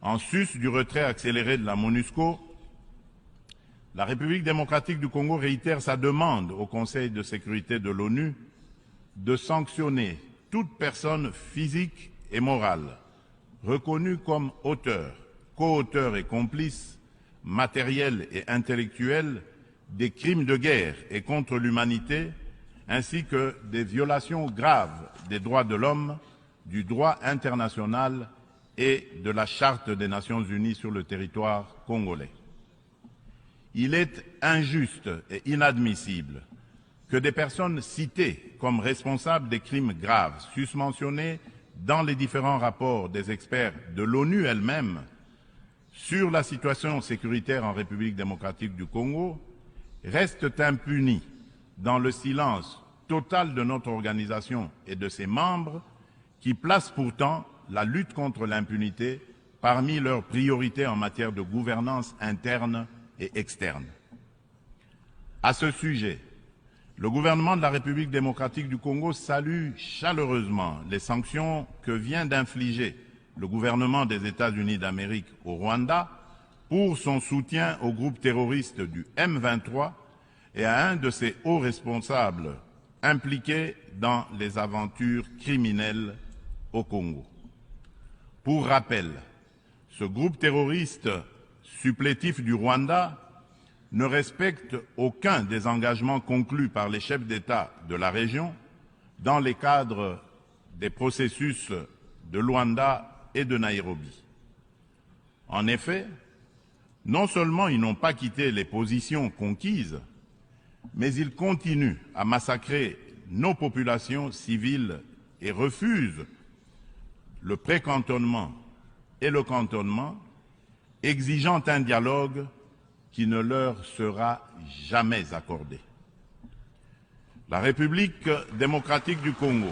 En sus du retrait accéléré de la MONUSCO, la République démocratique du Congo réitère sa demande au Conseil de sécurité de l'ONU de sanctionner toute personne physique et morale reconnue comme auteur, co-auteur et complice, matériel et intellectuel des crimes de guerre et contre l'humanité, ainsi que des violations graves des droits de l'homme, du droit international et de la Charte des Nations Unies sur le territoire congolais. Il est injuste et inadmissible que des personnes citées comme responsables des crimes graves susmentionnés dans les différents rapports des experts de l'ONU elle-même sur la situation sécuritaire en République démocratique du Congo restent impunis dans le silence total de notre organisation et de ses membres qui placent pourtant la lutte contre l'impunité parmi leurs priorités en matière de gouvernance interne et externe. À ce sujet, le gouvernement de la République démocratique du Congo salue chaleureusement les sanctions que vient d'infliger le gouvernement des États-Unis d'Amérique au Rwanda pour son soutien au groupe terroriste du M23 et à un de ses hauts responsables impliqués dans les aventures criminelles au Congo. Pour rappel, ce groupe terroriste supplétif du Rwanda ne respecte aucun des engagements conclus par les chefs d'État de la région dans les cadres des processus de Luanda et de Nairobi. En effet, non seulement ils n'ont pas quitté les positions conquises, mais ils continuent à massacrer nos populations civiles et refusent le pré-cantonnement et le cantonnement, exigeant un dialogue qui ne leur sera jamais accordé. La République démocratique du Congo